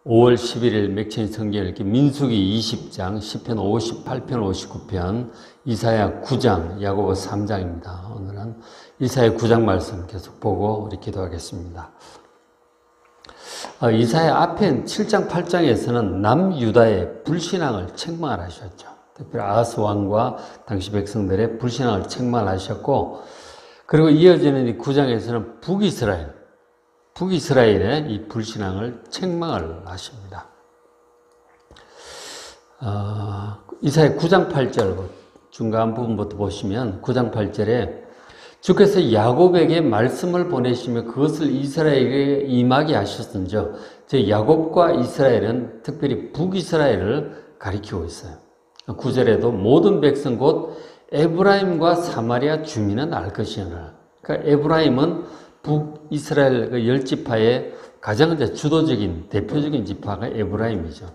5월 11일 맥체인 성경 읽기 민수기 20장, 시편 58편, 59편, 이사야 9장, 야고보 3장입니다. 오늘은 이사야 9장 말씀 계속 보고 우리 기도하겠습니다. 이사야 앞에 7장, 8장에서는 남유다의 불신앙을 책망을 하셨죠. 특별히 아하스 왕과 당시 백성들의 불신앙을 책망을 하셨고, 그리고 이어지는 이 9장에서는 북이스라엘의 이 불신앙을 책망을 하십니다. 이사야 9장 8절 중간 부분부터 보시면 9장 8절에 주께서 야곱에게 말씀을 보내시며 그것을 이스라엘에게 임하게 하셨은저, 즉 야곱과 이스라엘은 특별히 북이스라엘을 가리키고 있어요. 9절에도 모든 백성 곧 에브라임과 사마리아 주민은 알 것이오라. 그러니까 에브라임은 북이스라엘 그 10지파의 가장 주도적인 대표적인 지파가 에브라임이죠.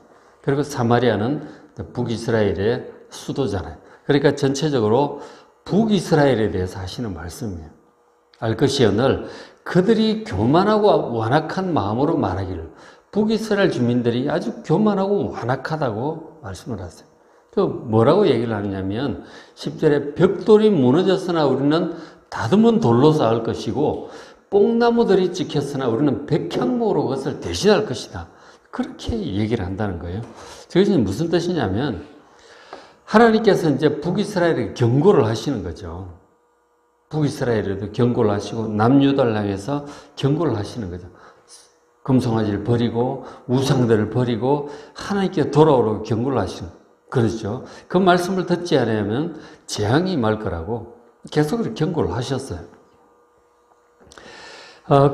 그리고 사마리아는 북이스라엘의 수도잖아요. 그러니까 전체적으로 북이스라엘에 대해서 하시는 말씀이에요. 알 것이오늘 그들이 교만하고 완악한 마음으로 말하기를, 북이스라엘 주민들이 아주 교만하고 완악하다고 말씀을 하세요. 그 뭐라고 얘기를 하느냐면 10절에 벽돌이 무너졌으나 우리는 다듬은 돌로 쌓을 것이고 뽕나무들이 찍혔으나 우리는 백향목으로 그것을 대신할 것이다. 그렇게 얘기를 한다는 거예요. 저것이 무슨 뜻이냐면 하나님께서 이제 북이스라엘에게 경고를 하시는 거죠. 북이스라엘에도 경고를 하시고 남유다를 향해서 경고를 하시는 거죠. 금송아지를 버리고 우상들을 버리고 하나님께 돌아오라고 경고를 하시는 거죠. 그렇죠. 그 말씀을 듣지 않으면 재앙이 임할 거라고 계속 경고를 하셨어요.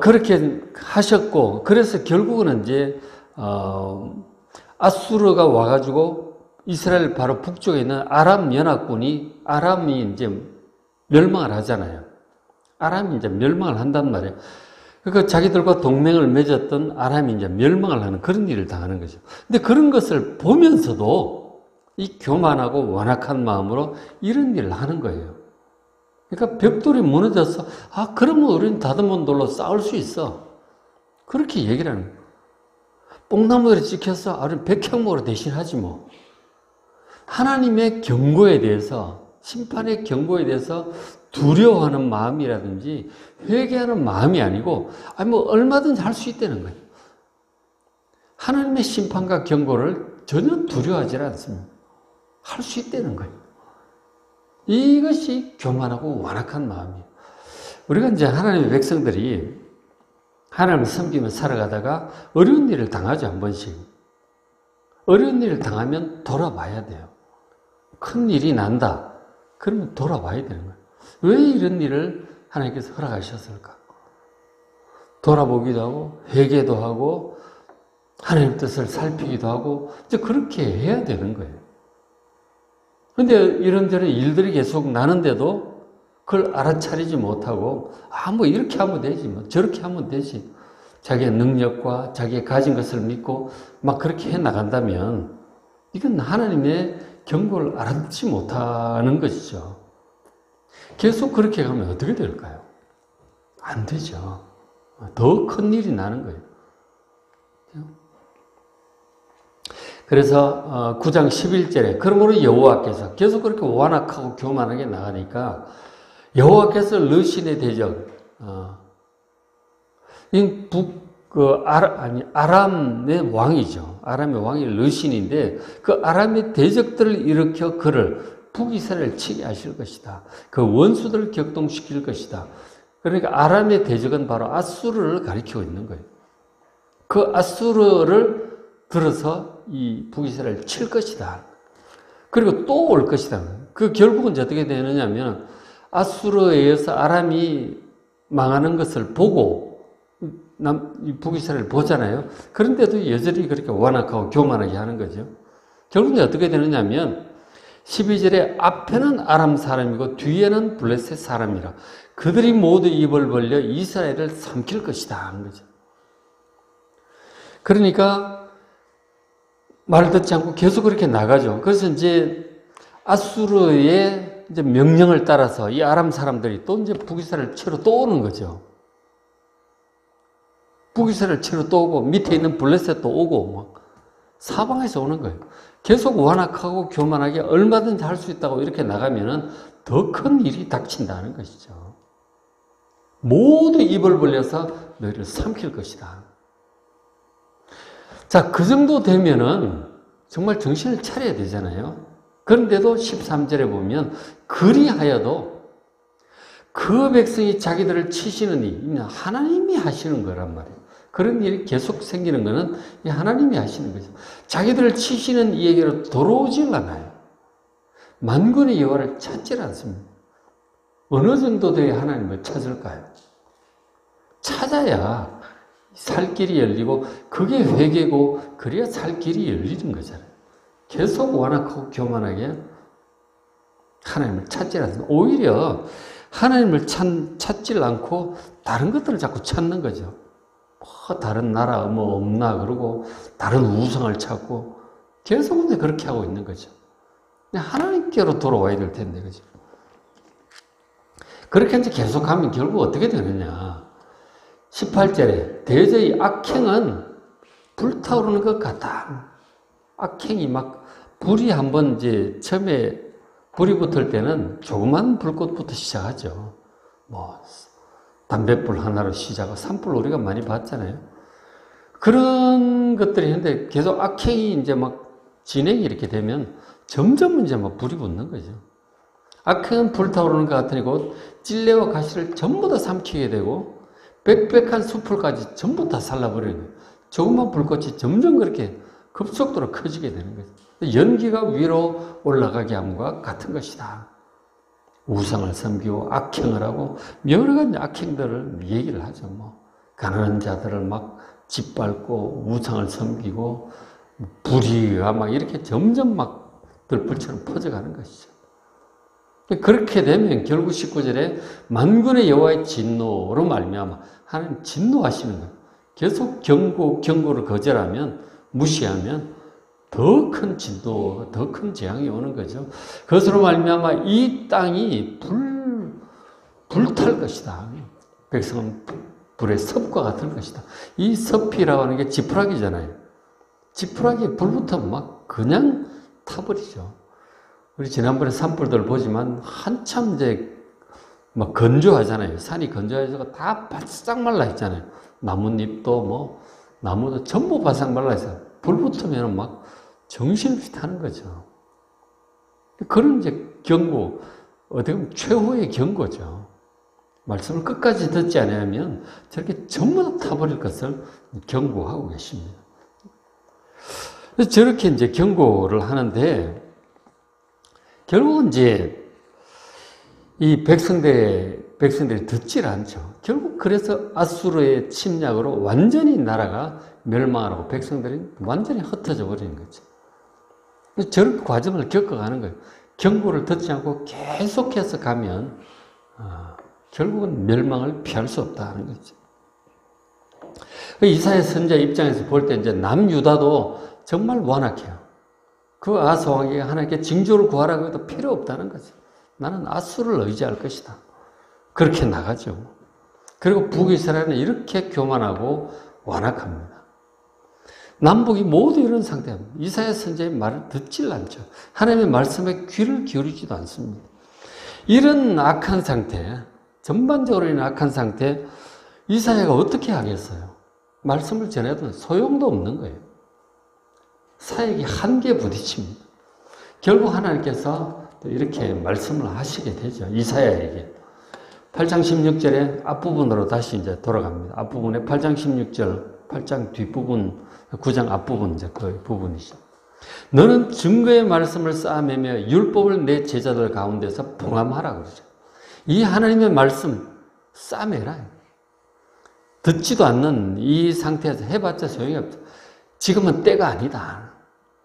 그렇게 하셨고, 그래서 결국은 이제, 아수르가 와가지고 이스라엘 바로 북쪽에 있는 아람 연합군이, 아람이 이제 멸망을 하잖아요. 아람이 이제 멸망을 한단 말이에요. 그러니까 자기들과 동맹을 맺었던 아람이 이제 멸망을 하는 그런 일을 당하는 거죠. 근데 그런 것을 보면서도 이 교만하고 완악한 마음으로 이런 일을 하는 거예요. 그러니까 벽돌이 무너져서 그러면 우리는 다듬은 돌로 쌓을 수 있어. 그렇게 얘기를 하는 거예요. 뽕나무들이 찍혀서 우리는 백향목으로 대신하지 뭐. 하나님의 경고에 대해서, 심판의 경고에 대해서 두려워하는 마음이라든지 회개하는 마음이 아니고 뭐 얼마든지 할 수 있다는 거예요. 하나님의 심판과 경고를 전혀 두려워하지 않습니다. 할 수 있다는 거예요. 이것이 교만하고 완악한 마음이에요. 우리가 이제 하나님의 백성들이 하나님을 섬기며 살아가다가 어려운 일을 당하죠, 한 번씩. 어려운 일을 당하면 돌아봐야 돼요. 큰 일이 난다. 그러면 돌아봐야 되는 거예요. 왜 이런 일을 하나님께서 허락하셨을까? 돌아보기도 하고, 회개도 하고, 하나님 뜻을 살피기도 하고, 이제 그렇게 해야 되는 거예요. 근데 이런저런 일들이 계속 나는데도 그걸 알아차리지 못하고, 뭐 이렇게 하면 되지, 뭐 저렇게 하면 되지. 자기의 능력과 자기의 가진 것을 믿고 막 그렇게 해 나간다면 이건 하나님의 경고를 알아듣지 못하는 것이죠. 계속 그렇게 가면 어떻게 될까요? 안 되죠. 더 큰 일이 나는 거예요. 그래서 9장 11절에 그러므로 여호와께서 계속 그렇게 완악하고 교만하게 나가니까 여호와께서 르신의 대적, 아람의 왕이죠. 아람의 왕이 르신인데 그 아람의 대적들을 일으켜 그를 북이스라엘을 치게 하실 것이다. 그 원수들을 격동시킬 것이다. 그러니까 아람의 대적은 바로 아수르를 가리키고 있는 거예요. 그 아수르를 들어서 이 북이스라엘을 칠 것이다. 그리고 또 올 것이다. 그 결국은 어떻게 되느냐면 아수르에 의해서 아람이 망하는 것을 보고 북이스라엘을 보잖아요. 그런데도 여전히 그렇게 완악하고 교만하게 하는 거죠. 결국은 어떻게 되느냐면 12절에 앞에는 아람 사람이고 뒤에는 블레셋 사람이라 그들이 모두 입을 벌려 이스라엘을 삼킬 것이다 하는 거죠. 그러니까 말 듣지 않고 계속 그렇게 나가죠. 그래서 이제 아수르의 이제 명령을 따라서 이 아람 사람들이 또 이제 북이스라엘 치러 또 오는 거죠. 북이스라엘 치러 또 오고 밑에 있는 블레셋도 오고 막 사방에서 오는 거예요. 계속 완악하고 교만하게 얼마든지 할 수 있다고 이렇게 나가면은 더 큰 일이 닥친다는 것이죠. 모두 입을 벌려서 너희를 삼킬 것이다. 자, 그 정도 되면은 정말 정신을 차려야 되잖아요. 그런데도 13절에 보면 그리하여도 그 백성이 자기들을 치시는 일, 하나님이 하시는 거란 말이에요. 그런 일이 계속 생기는 것은 하나님이 하시는 거죠. 자기들을 치시는 이에게로 돌아오질 않아요. 만군의 여호와를 찾질 않습니다. 어느 정도 돼야 하나님을 찾을까요? 찾아야 살 길이 열리고 그게 회개고 그래야 살 길이 열리는 거잖아요. 계속 완악하고 교만하게 하나님을 찾지 않습니다. 오히려 하나님을 찾질 않고 다른 것들을 자꾸 찾는 거죠. 뭐 다른 나라 뭐 없나 그러고 다른 우상을 찾고 계속 그렇게 하고 있는 거죠. 하나님께로 돌아와야 될 텐데, 그죠? 그렇게 이제 계속하면 결국 어떻게 되느냐? 18절에 대저의 악행은 불타오르는 것 같다. 악행이 막 불이 한번 이제 처음에 불이 붙을 때는 조그만 불꽃부터 시작하죠. 뭐 담뱃불 하나로 시작하고 산불 우리가 많이 봤잖아요. 그런 것들이 있는데 계속 악행이 이제 막 진행이 이렇게 되면 점점 이제 막 불이 붙는 거죠. 악행은 불타오르는 것 같으니 곧 찔레와 가시를 전부 다 삼키게 되고 빽빽한 숲을까지 전부 다 살라버리는 거예요. 조그만 불꽃이 점점 그렇게 급속도로 커지게 되는 거죠. 연기가 위로 올라가게 함과 같은 것이다. 우상을 섬기고 악행을 하고 여러 가지 악행들을 얘기를 하죠. 뭐 가난한 자들을 막 짓밟고 우상을 섬기고 불의가 막 이렇게 점점 막 들불처럼 퍼져가는 것이죠. 그렇게 되면 결국 19절에 만군의 여호와의 진노로 말미암아 하나님 진노하시는 거예요. 계속 경고를 거절하면 무시하면 더 큰 진도, 더 큰 재앙이 오는 거죠. 그것으로 말미암아 이 땅이 불탈 것이다. 백성은 불의 섭과 같을 것이다. 이 섭이라고 하는 게 지푸라기잖아요. 지푸라기에 불 붙으면 막 그냥 타버리죠. 우리 지난번에 산불들 보지만 한참 이제 막 건조하잖아요. 산이 건조해서 다 바싹 말라 있잖아요. 나뭇잎도 뭐 나무도 전부 바싹 말라 있어요. 불 붙으면 막 정신없이 타는 거죠. 그런 이제 경고, 어떻게 보면 최후의 경고죠. 말씀을 끝까지 듣지 않으면 저렇게 전부 다 타버릴 것을 경고하고 계십니다. 저렇게 이제 경고를 하는데, 결국은 이제 이 백성들이 듣질 않죠. 결국 그래서 아수르의 침략으로 완전히 나라가 멸망하고 백성들이 완전히 흩어져 버리는 거죠. 저런 과정을 겪어가는 거예요. 경고를 듣지 않고 계속해서 가면 결국은 멸망을 피할 수 없다는 거죠. 이사야 선지자 입장에서 볼 때 이제 남유다도 정말 완악해요. 그 아스 왕에게 하나님께 징조를 구하라고 해도 필요 없다는 거죠. 나는 아수를 의지할 것이다. 그렇게 나가죠. 그리고 북이스라엘은 이렇게 교만하고 완악합니다. 남북이 모두 이런 상태입니다. 이사야 선지자의 말을 듣질 않죠. 하나님의 말씀에 귀를 기울이지도 않습니다. 이런 악한 상태, 전반적으로 이런 악한 상태, 이사야가 어떻게 하겠어요? 말씀을 전해도 소용도 없는 거예요. 사역이 한계에 부딪힙니다. 결국 하나님께서 이렇게 말씀을 하시게 되죠. 이사야에게. 8장 16절에 앞부분으로 다시 이제 돌아갑니다. 앞부분에 8장 16절, 8장 뒷부분, 9장 앞부분, 이제 그 부분이죠. 너는 증거의 말씀을 쌓아매며 율법을 내 제자들 가운데서 봉함하라 그러죠. 이 하나님의 말씀 쌓아매라. 듣지도 않는 이 상태에서 해봤자 소용이 없죠. 지금은 때가 아니다.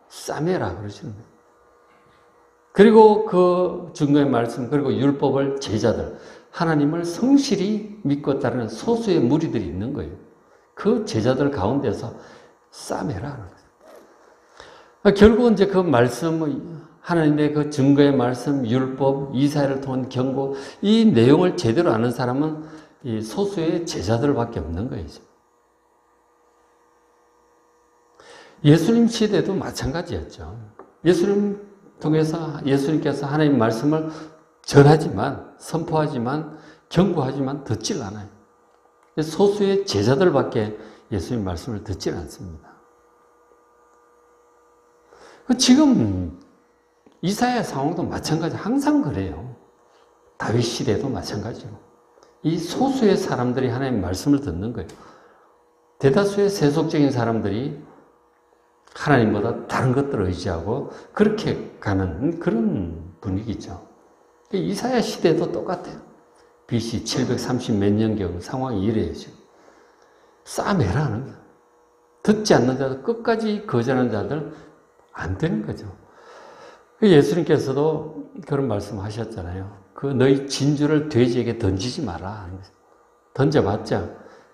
쌓아매라 그러시는 거예요. 그리고 그 증거의 말씀, 그리고 율법을 제자들, 하나님을 성실히 믿고 따르는 소수의 무리들이 있는 거예요. 그 제자들 가운데서 싸매라. 결국은 이제 그 말씀, 하나님의 그 증거의 말씀, 율법, 이사야를 통한 경고, 이 내용을 제대로 아는 사람은 이 소수의 제자들밖에 없는 거예요. 예수님 시대도 마찬가지였죠. 예수님 통해서 예수님께서 하나님 말씀을 전하지만, 선포하지만, 경고하지만 듣질 않아요. 소수의 제자들밖에 예수님 말씀을 듣질 않습니다. 지금 이사야 상황도 마찬가지, 항상 그래요. 다윗 시대도 마찬가지고. 이 소수의 사람들이 하나님 말씀을 듣는 거예요. 대다수의 세속적인 사람들이 하나님보다 다른 것들을 의지하고 그렇게 가는 그런 분위기죠. 이사야 시대도 똑같아요. BC 730 몇 년경 상황이 이래요, 지금. 싸매라 하는 거예요. 듣지 않는 자들, 끝까지 거절하는 자들 안 되는 거죠. 예수님께서도 그런 말씀 하셨잖아요. 너희 진주를 돼지에게 던지지 마라. 던져봤자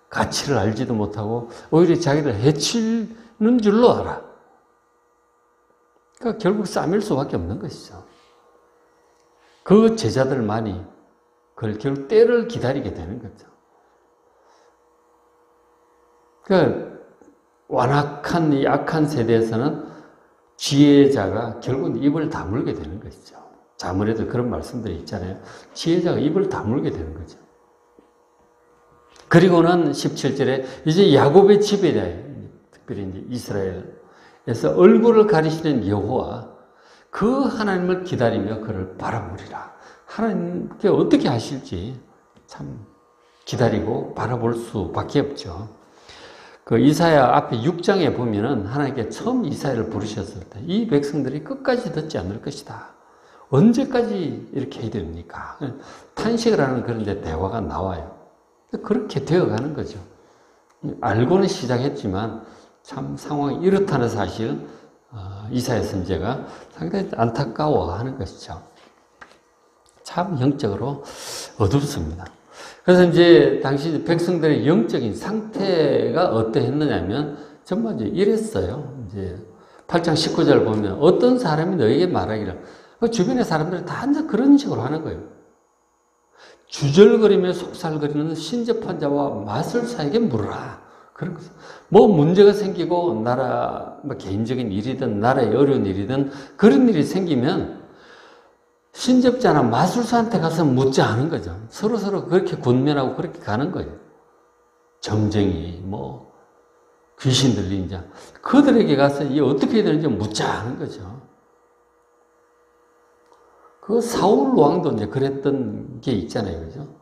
가치를 알지도 못하고 오히려 자기를 해치는 줄로 알아. 그러니까 결국 싸맬 수밖에 없는 것이죠. 그 제자들만이 그걸 결국 때를 기다리게 되는 거죠. 그러니까 완악한 이 악한 세대에서는 지혜자가 결국 입을 다물게 되는 것이죠. 자문에도 그런 말씀들이 있잖아요. 지혜자가 입을 다물게 되는 거죠. 그리고는 17절에 이제 야곱의 집에, 특별히 이제 이스라엘에서 얼굴을 가리시는 여호와, 그 하나님을 기다리며 그를 바라보리라. 하나님께 어떻게 하실지 참 기다리고 바라볼 수밖에 없죠. 그 이사야 앞에 6장에 보면은 하나님께 처음 이사야를 부르셨을 때 이 백성들이 끝까지 듣지 않을 것이다. 언제까지 이렇게 해야 됩니까? 탄식을 하는 그런 데 대화가 나와요. 그렇게 되어가는 거죠. 알고는 시작했지만 참 상황이 이렇다는 사실 이사야 선지자가 상당히 안타까워하는 것이죠. 참 영적으로 어둡습니다. 그래서 이제 당시 백성들의 영적인 상태가 어떠했느냐면 정말 이제 이랬어요. 이제 8장 19절 보면 어떤 사람이 너에게 말하기를, 주변의 사람들이 다 그런 식으로 하는 거예요. 주절거리며 속살거리는 신접한 자와 마술사에게 물으라. 그런 거죠. 뭐 문제가 생기고 뭐 개인적인 일이든 나라의 어려운 일이든 그런 일이 생기면 신접자나 마술사한테 가서 묻지 않은 거죠. 서로 그렇게 군면하고 그렇게 가는 거예요. 점쟁이, 뭐 귀신 들린 자, 그들에게 가서 이게 어떻게 해야 되는지 묻자 하는 거죠. 그 사울 왕도 이제 그랬던 게 있잖아요, 그죠?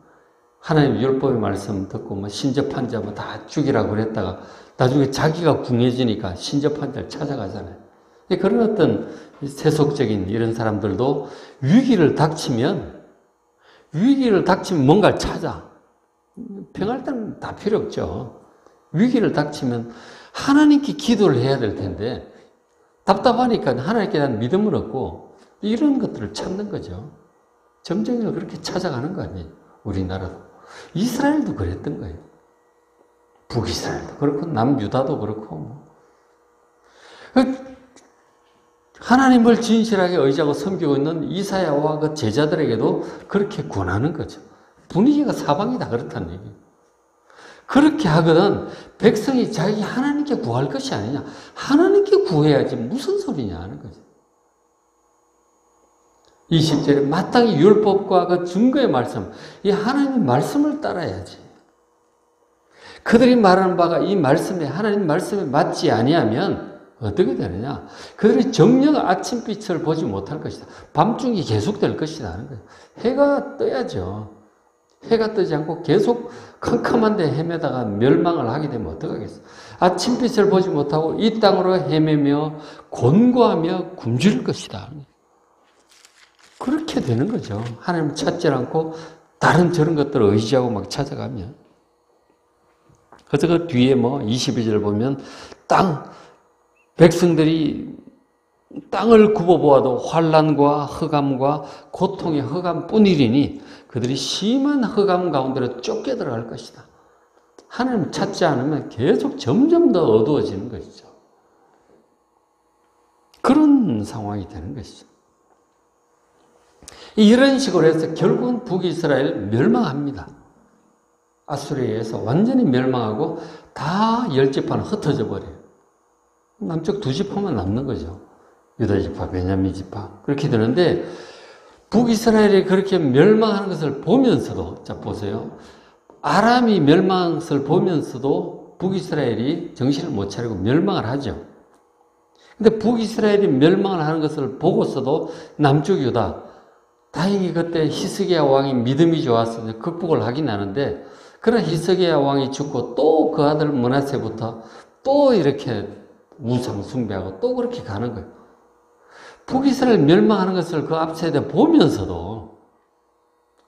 하나님 율법의 말씀 듣고 뭐 신접한 자 뭐 다 죽이라고 그랬다가 나중에 자기가 궁해지니까 신접한 자를 찾아가잖아요. 그런 어떤 세속적인 이런 사람들도 위기를 닥치면 뭔가를 찾아. 평할 때는 다 필요 없죠. 위기를 닥치면 하나님께 기도를 해야 될 텐데 답답하니까 하나님께 대한 믿음은 없고 이런 것들을 찾는 거죠. 점쟁이를 그렇게 찾아가는 거 아니에요. 우리나라도. 이스라엘도 그랬던 거예요. 북이스라엘도 그렇고 남유다도 그렇고. 하나님을 진실하게 의지하고 섬기고 있는 이사야와 그 제자들에게도 그렇게 권하는 거죠. 분위기가 사방이 다 그렇다는 얘기예요. 그렇게 하거든 백성이 자기 하나님께 구할 것이 아니냐. 하나님께 구해야지 무슨 소리냐 하는 거죠. 20절에 마땅히 율법과 그 증거의 말씀, 이 하나님의 말씀을 따라야지. 그들이 말하는 바가 이 말씀에, 하나님 말씀에 맞지 아니하면 어떻게 되느냐? 그들이 정녕 아침빛을 보지 못할 것이다. 밤중이 계속될 것이다 하는 거예요. 해가 떠야죠. 해가 뜨지 않고 계속 캄캄한데 헤매다가 멸망을 하게 되면 어떡하겠어? 아침빛을 보지 못하고 이 땅으로 헤매며 곤고하며 굶주릴 것이다. 그렇게 되는 거죠. 하나님 찾지 않고 다른 저런 것들을 의지하고 막 찾아가면. 그래서 그 뒤에 뭐 22절 보면 백성들이 땅을 굽어보아도 환난과 흑암과 고통의 흑암뿐이리니 그들이 심한 흑암 가운데로 쫓겨 들어갈 것이다. 하나님 찾지 않으면 계속 점점 더 어두워지는 것이죠. 그런 상황이 되는 것이죠. 이런 식으로 해서 결국은 북이스라엘 멸망합니다. 아수리에 의해서 완전히 멸망하고 다 열지파는 흩어져 버려요. 남쪽 두 지파만 남는 거죠. 유다 지파, 베냐민 지파. 그렇게 되는데 북이스라엘이 그렇게 멸망하는 것을 보면서도, 자 보세요. 아람이 멸망한 것을 보면서도 북이스라엘이 정신을 못 차리고 멸망을 하죠. 근데 북이스라엘이 멸망을 하는 것을 보고서도 남쪽 유다, 다행히 그때 히스기야 왕이 믿음이 좋아서 극복을 하긴 하는데, 그러나 히스기야 왕이 죽고 또 그 아들 므낫세부터 또 이렇게 우상 숭배하고 또 그렇게 가는 거예요. 북이스라엘 멸망하는 것을 그 앞세대 보면서도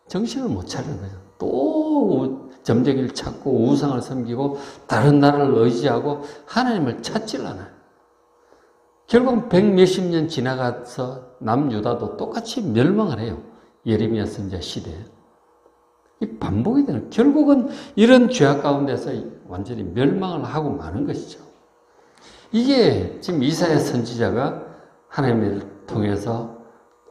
정신을 못 차리는 거죠. 또 점쟁이를 찾고 우상을 섬기고 다른 나라를 의지하고 하나님을 찾질 않아요. 결국 100몇십 년 지나가서 남유다도 똑같이 멸망을 해요. 예레미야 선지자 시대에. 이 반복이 되는, 결국은 이런 죄악 가운데서 완전히 멸망을 하고 마는 것이죠. 이게 지금 이사야 선지자가 하나님을 통해서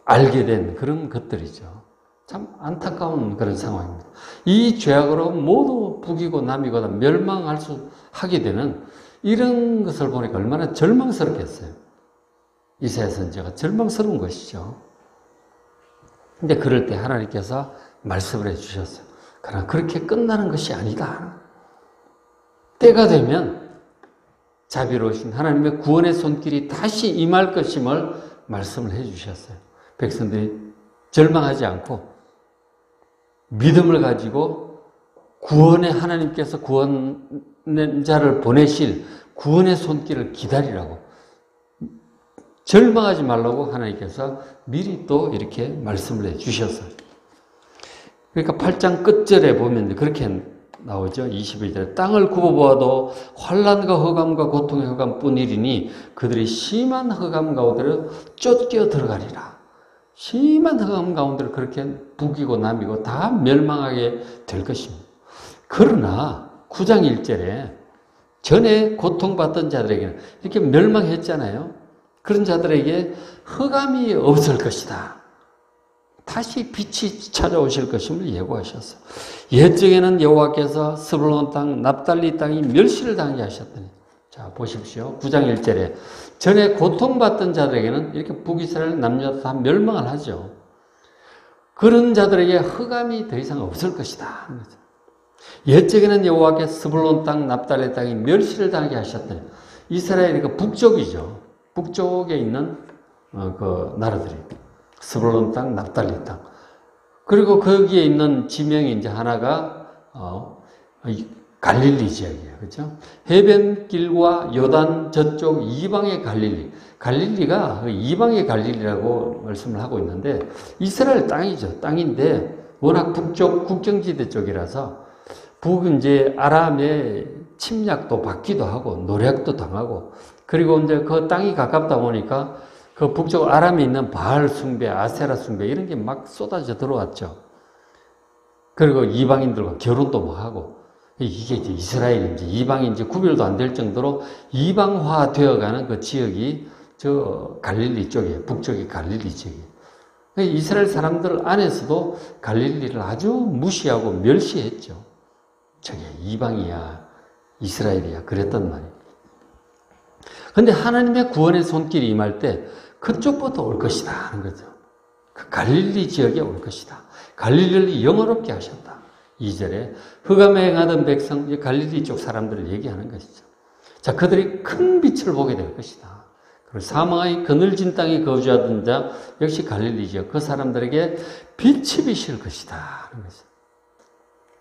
알게 된 그런 것들이죠. 참 안타까운 그런 상황입니다. 이 죄악으로 모두 북이고 남이고 다 멸망할 수 하게 되는 이런 것을 보니까 얼마나 절망스럽겠어요. 이사야 선지자가 절망스러운 것이죠. 근데 그럴 때 하나님께서 말씀을 해주셨어요. 그러나 그렇게 끝나는 것이 아니다. 때가 되면 자비로우신 하나님의 구원의 손길이 다시 임할 것임을 말씀을 해주셨어요. 백성들이 절망하지 않고 믿음을 가지고 구원의 하나님께서 구원자를 보내실 구원의 손길을 기다리라고, 절망하지 말라고 하나님께서 미리 또 이렇게 말씀을 해주셨어요. 그러니까 8장 끝절에 보면 그렇게 나오죠. 22절에 땅을 굽어보아도 환난과 흑암과 고통의 흑암뿐이리니 그들이 심한 흑암 가운데로 쫓겨 들어가리라. 심한 흑암 가운데로 그렇게 북이고 남이고 다 멸망하게 될 것입니다. 그러나 9장 1절에 전에 고통받던 자들에게는 이렇게 멸망했잖아요. 그런 자들에게 흑암이 없을 것이다. 다시 빛이 찾아오실 것임을 예고하셨어요. 옛적에는 여호와께서 스불론 땅, 납달리 땅이 멸시를 당하게 하셨더니, 자 보십시오. 9장 1절에 전에 고통받던 자들에게는 이렇게 북이스라엘 남유다 다 멸망을 하죠. 그런 자들에게 흑암이 더 이상 없을 것이다. 옛적에는 여호와께서 스불론 땅, 납달리 땅이 멸시를 당하게 하셨더니, 이스라엘이 그 북쪽이죠. 북쪽에 있는 그 나라들이 스불론 땅, 납달리 땅. 그리고 거기에 있는 지명이 이제 하나가 갈릴리 지역이에요. 그렇죠? 해변길과 요단 저쪽 이방의 갈릴리. 갈릴리가 이방의 갈릴리라고 말씀을 하고 있는데 이스라엘 땅이죠. 땅인데 워낙 북쪽 국경지대 쪽이라서 이제 아람의 침략도 받기도 하고 노략도 당하고, 그리고 이제 그 땅이 가깝다 보니까 그 북쪽 아람에 있는 바알 숭배, 아세라 숭배 이런 게 막 쏟아져 들어왔죠. 그리고 이방인들과 결혼도 막 하고, 이게 이제 이스라엘인지 이방인지 구별도 안 될 정도로 이방화 되어가는 그 지역이 저 갈릴리 쪽이에요. 북쪽이 갈릴리 지역이에요. 이스라엘 사람들 안에서도 갈릴리를 아주 무시하고 멸시했죠. 저게 이방이야, 이스라엘이야, 그랬단 말이에요. 근데 하나님의 구원의 손길이 임할 때 그쪽부터 올 것이다 하는 거죠. 그 갈릴리 지역에 올 것이다. 갈릴리를 영화롭게 하셨다. 2절에 흑암에 행하던 백성, 갈릴리 쪽 사람들을 얘기하는 것이죠. 자, 그들이 큰 빛을 보게 될 것이다. 그리고 사망의 그늘진 땅에 거주하던 자, 역시 갈릴리 지역, 그 사람들에게 빛이 비칠 것이다 하는 거죠.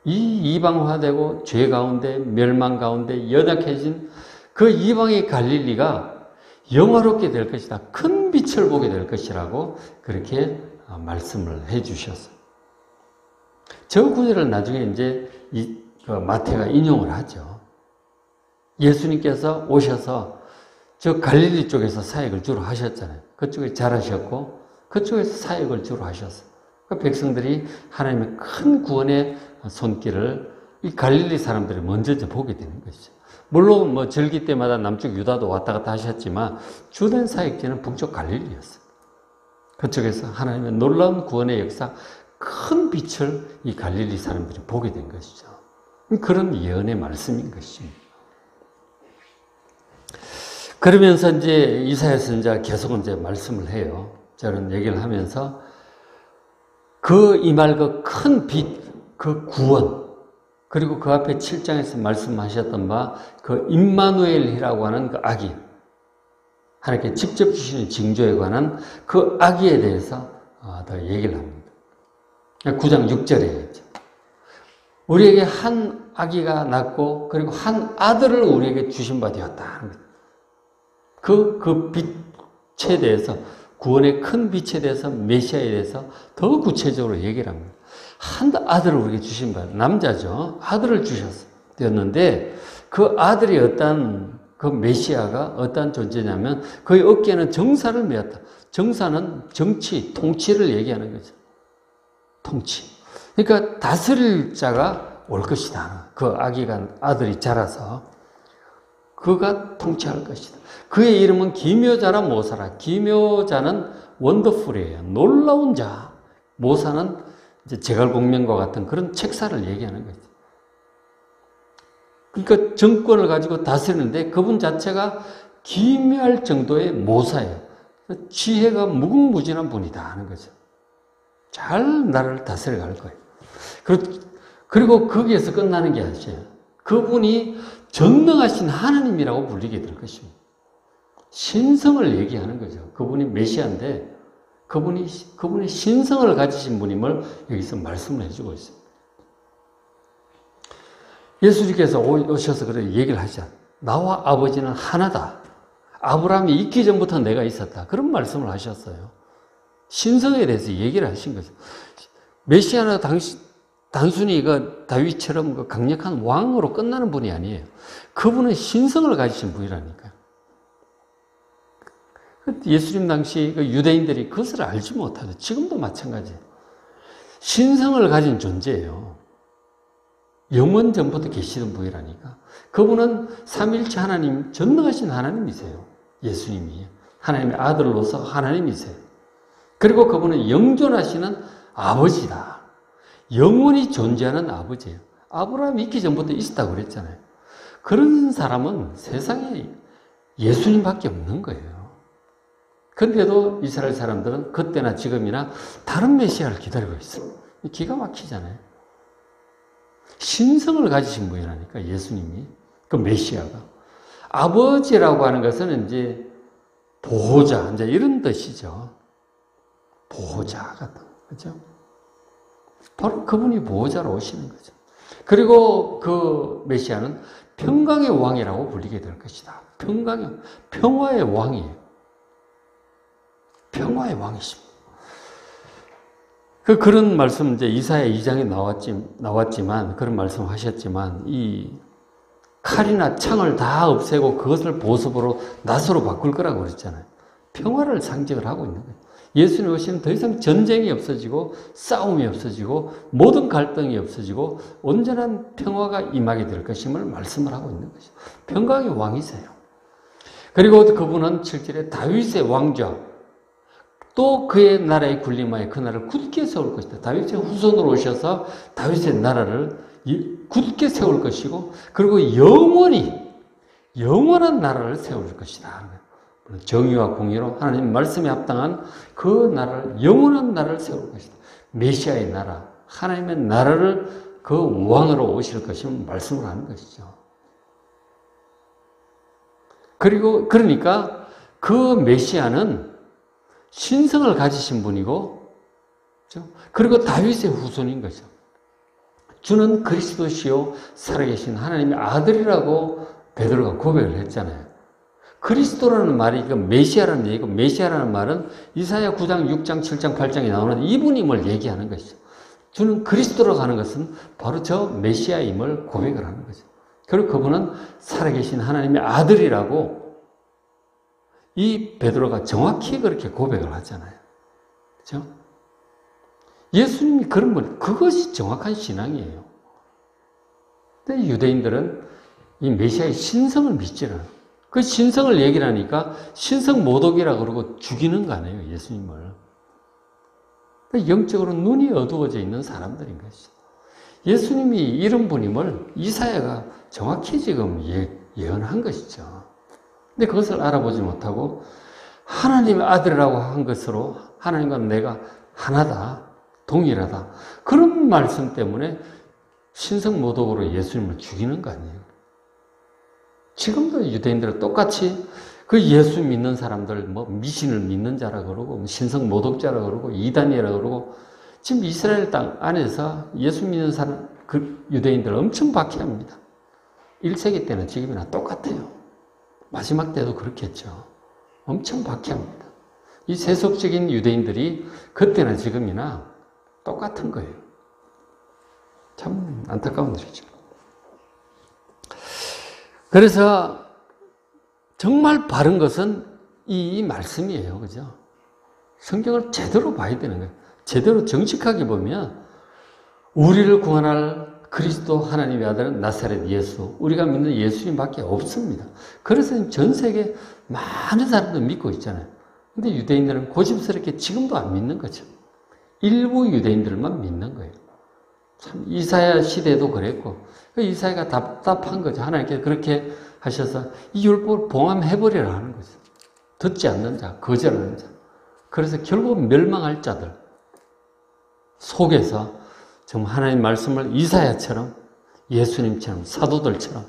이 이방화되고 죄 가운데 멸망 가운데 연약해진 그 이방의 갈릴리가 영화롭게 될 것이다. 큰 빛을 보게 될 것이라고 그렇게 말씀을 해 주셨어요. 저 구절을 나중에 이제 마태가 인용을 하죠. 예수님께서 오셔서 저 갈릴리 쪽에서 사역을 주로 하셨잖아요. 그쪽에 자라셨고 그쪽에서 사역을 주로 하셨어요. 그 백성들이 하나님의 큰 구원의 손길을 이 갈릴리 사람들이 먼저 보게 되는 것이죠. 물론 뭐 절기 때마다 남쪽 유다도 왔다 갔다 하셨지만 주된 사역지는 북쪽 갈릴리였어요. 그쪽에서 하나님의 놀라운 구원의 역사, 큰 빛을 이 갈릴리 사람들이 보게 된 것이죠. 그런 예언의 말씀인 것입니다. 그러면서 이제 이사야 선지자가 계속 이제 말씀을 해요. 저는 얘기를 하면서 그 임할 그 큰 빛, 그 구원, 그리고 그 앞에 7장에서 말씀하셨던 바 그 임마누엘이라고 하는 그 아기, 하나님께 직접 주시는 징조에 관한 그 아기에 대해서 더 얘기를 합니다. 9장 6절에 우리에게 한 아기가 낳고 그리고 한 아들을 우리에게 주신 바 되었다. 그 빛에 대해서, 구원의 큰 빛에 대해서, 메시아에 대해서 더 구체적으로 얘기를 합니다. 한 아들을 우리에게 주신 바, 남자죠. 아들을 주셨었는데 그 아들이 그 메시아가 어떤 존재냐면 그의 어깨에는 정사를 메었다. 정사는 정치, 통치를 얘기하는 거죠. 통치. 그러니까 다스릴 자가 올 것이다. 그 아들이 자라서 그가 통치할 것이다. 그의 이름은 기묘자라 모사라. 기묘자는 원더풀이에요. 놀라운 자. 모사는 이제 제갈공명과 같은 그런 책사를 얘기하는 거죠. 그러니까 정권을 가지고 다스리는데 그분 자체가 기묘할 정도의 모사예요. 지혜가 무궁무진한 분이다 하는 거죠. 잘 나라를 다스려 갈 거예요. 그리고 거기에서 끝나는 게 아니에요. 그분이 전능하신 하나님이라고 불리게 될 것입니다. 신성을 얘기하는 거죠. 그분이 메시아인데 그분의 신성을 가지신 분임을 여기서 말씀을 해주고 있습니다. 예수님께서 오셔서 그렇게 얘기를 하시잖아요. 나와 아버지는 하나다. 아브라함이 있기 전부터 내가 있었다. 그런 말씀을 하셨어요. 신성에 대해서 얘기를 하신 거죠. 메시아는 단순히 다윗처럼 강력한 왕으로 끝나는 분이 아니에요. 그분은 신성을 가지신 분이라니까요. 예수님 당시 유대인들이 그것을 알지 못하죠. 지금도 마찬가지예요. 신성을 가진 존재예요. 영원 전부터 계시던 분이라니까. 그분은 삼위일체 하나님, 전능하신 하나님이세요. 예수님이. 하나님의 아들로서 하나님이세요. 그리고 그분은 영존하시는 아버지다. 영원히 존재하는 아버지예요. 아브라함이 있기 전부터 있었다고 그랬잖아요. 그런 사람은 세상에 예수님밖에 없는 거예요. 그런데도 이스라엘 사람들은 그때나 지금이나 다른 메시아를 기다리고 있어요. 기가 막히잖아요. 신성을 가지신 분이라니까, 예수님이. 그 메시아가. 아버지라고 하는 것은 이제 보호자, 이제 이런 뜻이죠. 보호자 같은, 그죠? 바로 그분이 보호자로 오시는 거죠. 그리고 그 메시아는 평강의 왕이라고 불리게 될 것이다. 평화의 왕이에요. 평화의 왕이십니다. 그런 말씀, 이제 이사야 2장에 나왔지만, 그런 말씀 하셨지만, 이 칼이나 창을 다 없애고 그것을 보습으로 낫으로 바꿀 거라고 그랬잖아요. 평화를 상징을 하고 있는 거예요. 예수님 오시면 더 이상 전쟁이 없어지고, 싸움이 없어지고, 모든 갈등이 없어지고, 온전한 평화가 임하게 될 것임을 말씀을 하고 있는 거죠. 평강의 왕이세요. 그리고 그분은 7절에 다윗의 왕좌, 또 그의 나라의 군림하에 그 나라를 굳게 세울 것이다. 다윗의 후손으로 오셔서 다윗의 나라를 굳게 세울 것이고, 그리고 영원한 나라를 세울 것이다. 정의와 공의로 하나님 말씀에 합당한 그 나라를, 영원한 나라를 세울 것이다. 메시아의 나라, 하나님의 나라를 그 왕으로 오실 것임을 말씀을 하는 것이죠. 그러니까 그 메시아는 신성을 가지신 분이고, 그렇죠? 그리고 다윗의 후손인 거죠. 주는 그리스도시요 살아계신 하나님의 아들이라고 베드로가 고백을 했잖아요. 그리스도라는 말이 메시아라는 얘기고, 메시아라는 말은 이사야 9장, 6장, 7장, 8장에 나오는 이분임을 얘기하는 것이죠. 주는 그리스도라고 하는 것은 바로 저 메시아임을 고백을 하는 거죠. 그리고 그분은 살아계신 하나님의 아들이라고 이 베드로가 정확히 그렇게 고백을 하잖아요. 그렇죠? 예수님이 그런 분, 그것이 정확한 신앙이에요. 근데 유대인들은 이 메시아의 신성을 믿지 않아요. 그 신성을 얘기를 하니까 신성 모독이라고 그러고 죽이는 거 아니에요, 예수님을. 영적으로 눈이 어두워져 있는 사람들인 것이죠. 예수님이 이런 분임을 이사야가 정확히 지금 예언한 것이죠. 근데 그것을 알아보지 못하고 하나님의 아들이라고 한 것으로 하나님과 내가 하나다, 동일하다. 그런 말씀 때문에 신성모독으로 예수님을 죽이는 거 아니에요. 지금도 유대인들은 똑같이 그 예수 믿는 사람들 뭐 미신을 믿는 자라 그러고 신성모독자라 그러고 이단이라 그러고 지금 이스라엘 땅 안에서 예수 믿는 사람 그 유대인들 엄청 박해합니다. 1세기 때는 지금이나 똑같아요. 마지막 때도 그렇겠죠. 엄청 박해합니다. 이 세속적인 유대인들이 그때나 지금이나 똑같은 거예요. 참 안타까운 일이죠. 그래서 정말 바른 것은 이 말씀이에요. 그죠? 성경을 제대로 봐야 되는 거예요. 제대로 정직하게 보면 우리를 구원할 그리스도 하나님의 아들은 나사렛 예수, 우리가 믿는 예수님밖에 없습니다. 그래서 전 세계 많은 사람들 믿고 있잖아요. 근데 유대인들은 고집스럽게 지금도 안 믿는 거죠. 일부 유대인들만 믿는 거예요. 참 이사야 시대도 그랬고 이사야가 답답한 거죠. 하나님께서 그렇게 하셔서 이 율법을 봉함해버리라 하는 거죠. 듣지 않는 자, 거절하는 자. 그래서 결국 멸망할 자들 속에서 정말 하나님 말씀을 이사야처럼 예수님처럼 사도들처럼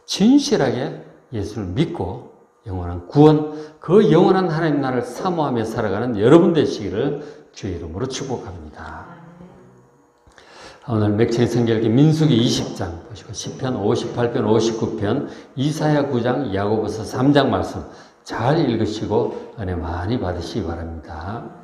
진실하게 예수를 믿고 영원한 구원, 그 영원한 하나님 나라를 사모하며 살아가는 여러분 되시기를 주의 이름으로 축복합니다. 오늘 맥체의 성경기 민수기 20장 보시고 시편 58편, 59편, 이사야 9장, 야고보서 3장 말씀 잘 읽으시고 은혜 많이 받으시기 바랍니다.